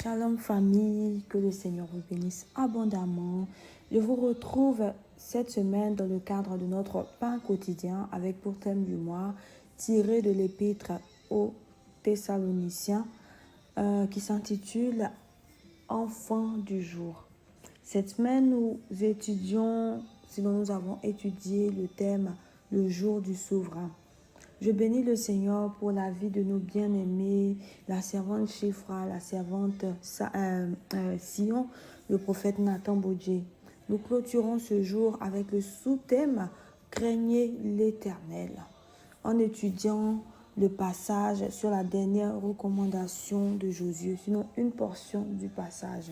Shalom famille, que le Seigneur vous bénisse abondamment. Je vous retrouve cette semaine dans le cadre de notre pain quotidien avec pour thème du mois tiré de l'épître aux Thessaloniciens qui s'intitule Enfants du jour. Cette semaine, nous avons étudié le thème le jour du souverain. Je bénis le Seigneur pour la vie de nos bien-aimés, la servante Shifra, la servante Sion, le prophète Nathan Bodje. Nous clôturons ce jour avec le sous-thème « Craignez l'Éternel » en étudiant le passage sur la dernière recommandation de Josué, sinon une portion du passage.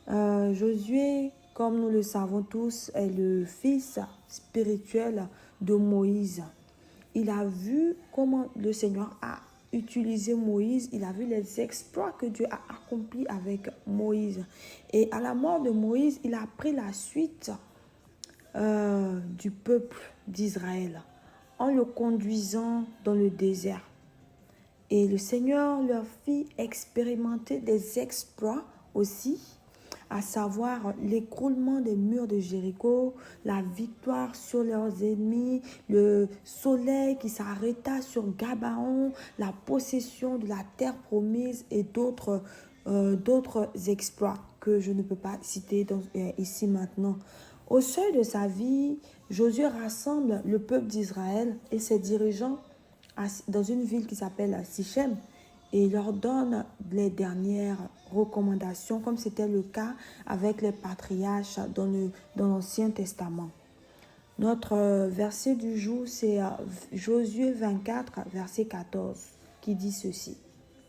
Josué, comme nous le savons tous, est le fils spirituel de Moïse. Il a vu comment le Seigneur a utilisé Moïse. Il a vu les exploits que Dieu a accomplis avec Moïse. Et à la mort de Moïse, il a pris la suite du peuple d'Israël en le conduisant dans le désert. Et le Seigneur leur fit expérimenter des exploits aussi, à savoir l'écroulement des murs de Jéricho, la victoire sur leurs ennemis, le soleil qui s'arrêta sur Gabaon, la possession de la terre promise et d'autres exploits que je ne peux pas citer ici maintenant. Au seuil de sa vie, Josué rassemble le peuple d'Israël et ses dirigeants dans une ville qui s'appelle Sichem. Et il leur donne les dernières recommandations, comme c'était le cas avec les patriarches dans l'Ancien Testament. Notre verset du jour, c'est Josué 24, verset 14, qui dit ceci.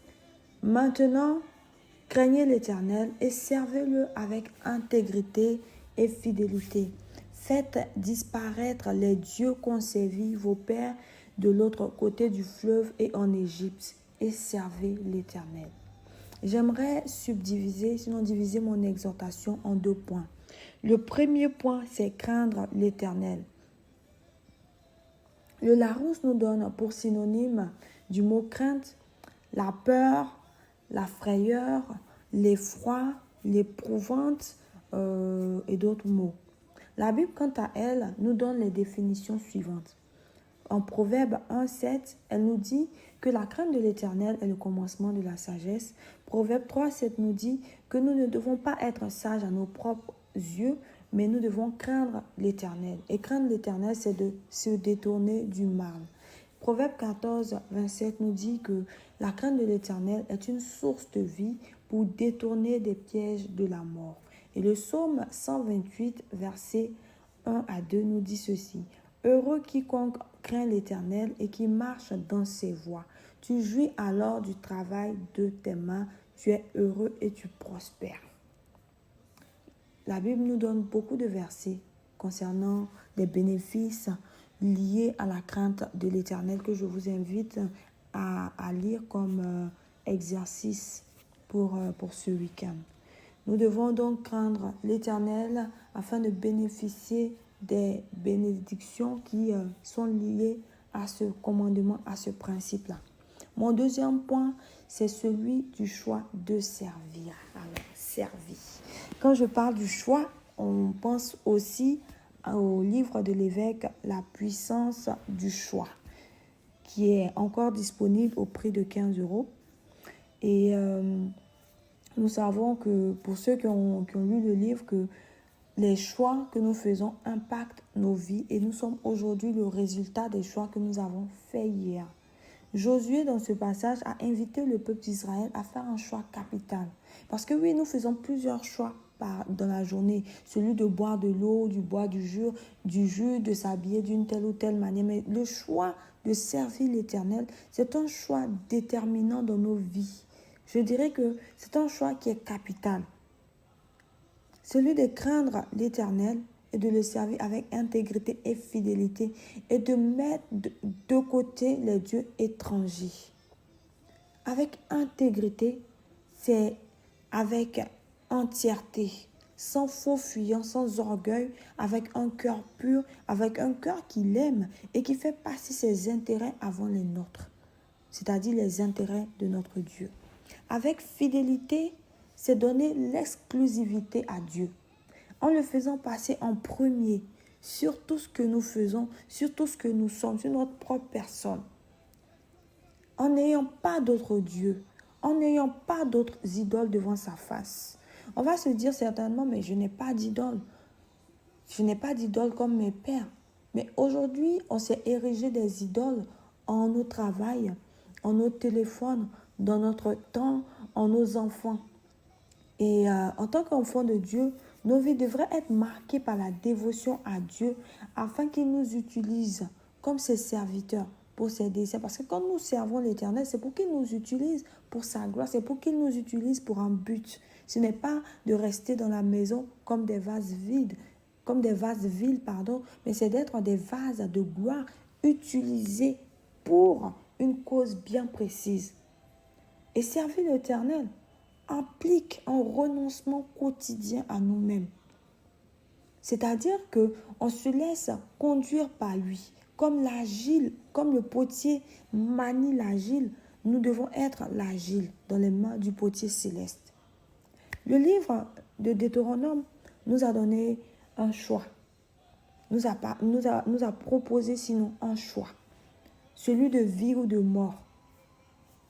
« Maintenant, craignez l'Éternel et servez-le avec intégrité et fidélité. Faites disparaître les dieux qu'ont servis vos pères de l'autre côté du fleuve et en Égypte. Et servez l'Éternel. » J'aimerais diviser mon exhortation en 2 points. Le premier point, c'est craindre l'Éternel. Le Larousse nous donne pour synonyme du mot crainte la peur, la frayeur, l'effroi, l'épouvante et d'autres mots. La Bible, quant à elle, nous donne les définitions suivantes. En Proverbe 1,7, elle nous dit que la crainte de l'Éternel est le commencement de la sagesse. Proverbe 3,7 nous dit que nous ne devons pas être sages à nos propres yeux, mais nous devons craindre l'Éternel. Et craindre l'Éternel, c'est de se détourner du mal. Proverbe 14,27 nous dit que la crainte de l'Éternel est une source de vie pour détourner des pièges de la mort. Et le psaume 128, versets 1 à 2 nous dit ceci. Heureux quiconque craint l'Éternel et qui marche dans ses voies. Tu jouis alors du travail de tes mains. Tu es heureux et tu prospères. La Bible nous donne beaucoup de versets concernant les bénéfices liés à la crainte de l'Éternel que je vous invite à lire comme exercice pour ce week-end. Nous devons donc craindre l'Éternel afin de bénéficier des bénédictions qui sont liées à ce commandement, à ce principe-là. Mon deuxième point, c'est celui du choix de servir. Alors, servir. Quand je parle du choix, on pense aussi au livre de l'évêque « La puissance du choix » qui est encore disponible au prix de 15 €. Et nous savons que pour ceux qui ont lu le livre, que les choix que nous faisons impactent nos vies et nous sommes aujourd'hui le résultat des choix que nous avons faits hier. Josué, dans ce passage, a invité le peuple d'Israël à faire un choix capital. Parce que oui, nous faisons plusieurs choix dans la journée. Celui de boire de l'eau, du jus, de s'habiller d'une telle ou telle manière. Mais le choix de servir l'Éternel, c'est un choix déterminant dans nos vies. Je dirais que c'est un choix qui est capital. Celui de craindre l'Éternel et de le servir avec intégrité et fidélité et de mettre de côté les dieux étrangers. Avec intégrité, c'est avec entièreté, sans faux fuyant, sans orgueil, avec un cœur pur, avec un cœur qui l'aime et qui fait passer ses intérêts avant les nôtres, c'est-à-dire les intérêts de notre Dieu. Avec fidélité, c'est donner l'exclusivité à Dieu. En le faisant passer en premier sur tout ce que nous faisons, sur tout ce que nous sommes, sur notre propre personne. En n'ayant pas d'autres dieux, en n'ayant pas d'autres idoles devant sa face. On va se dire certainement, mais je n'ai pas d'idole. Je n'ai pas d'idole comme mes pères. Mais aujourd'hui, on s'est érigé des idoles en nos travail, en nos téléphones, dans notre temps, en nos enfants. Et en tant qu'enfants de Dieu, nos vies devraient être marquées par la dévotion à Dieu afin qu'il nous utilise comme ses serviteurs pour ses desseins. Parce que quand nous servons l'Éternel, c'est pour qu'il nous utilise pour sa gloire, c'est pour qu'il nous utilise pour un but. Ce n'est pas de rester dans la maison comme des vases vides, mais c'est d'être des vases de gloire utilisés pour une cause bien précise. Et servir l'Éternel implique un renoncement quotidien à nous-mêmes. C'est-à-dire qu'on se laisse conduire par lui. Comme le potier manie l'argile, nous devons être l'argile dans les mains du potier céleste. Le livre de Deutéronome nous a donné un choix. Nous a proposé sinon un choix. Celui de vie ou de mort,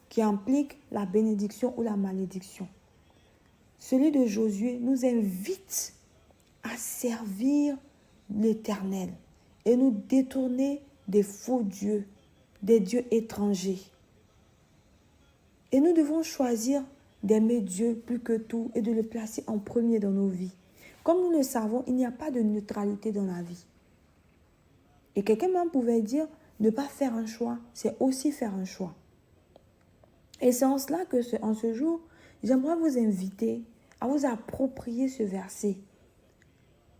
qui implique la bénédiction ou la malédiction. Celui de Josué nous invite à servir l'Éternel et nous détourner des faux dieux, des dieux étrangers. Et nous devons choisir d'aimer Dieu plus que tout et de le placer en premier dans nos vies. Comme nous le savons, il n'y a pas de neutralité dans la vie. Et quelqu'un même pouvait dire, ne pas faire un choix, c'est aussi faire un choix. Et c'est en cela que, en ce jour, j'aimerais vous inviter à vous approprier ce verset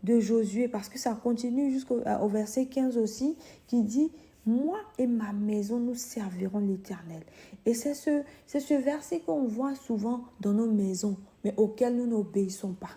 de Josué, parce que ça continue jusqu'au verset 15 aussi, qui dit « Moi et ma maison, nous servirons l'Éternel ». Et c'est ce verset qu'on voit souvent dans nos maisons, mais auquel nous n'obéissons pas.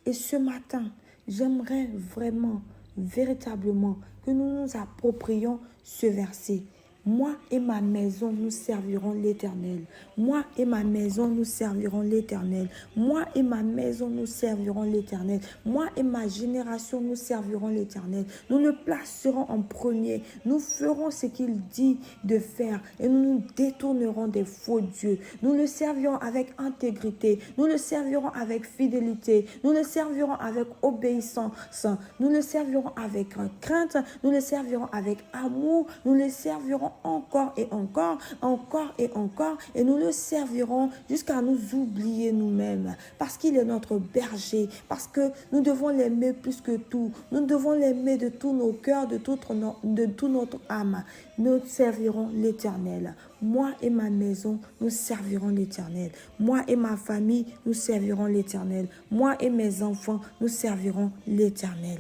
Et ce matin, j'aimerais vraiment, véritablement, que nous nous approprions ce verset. Moi et ma maison, nous servirons l'Éternel. Moi et ma maison, nous servirons l'Éternel. Moi et ma maison, nous servirons l'Éternel. Moi et ma génération, nous servirons l'Éternel. Nous le placerons en premier. Nous ferons ce qu'il dit de faire et nous nous détournerons des faux dieux. Nous le servirons avec intégrité. Nous le servirons avec fidélité. Nous le servirons avec obéissance. Nous le servirons avec crainte. Nous le servirons avec amour. Nous le servirons encore et encore, et nous le servirons jusqu'à nous oublier nous-mêmes, parce qu'il est notre berger, parce que nous devons l'aimer plus que tout, nous devons l'aimer de tous nos cœurs, de toute notre âme. Nous servirons l'Éternel. Moi et ma maison, nous servirons l'Éternel. Moi et ma famille, nous servirons l'Éternel. Moi et mes enfants, nous servirons l'Éternel.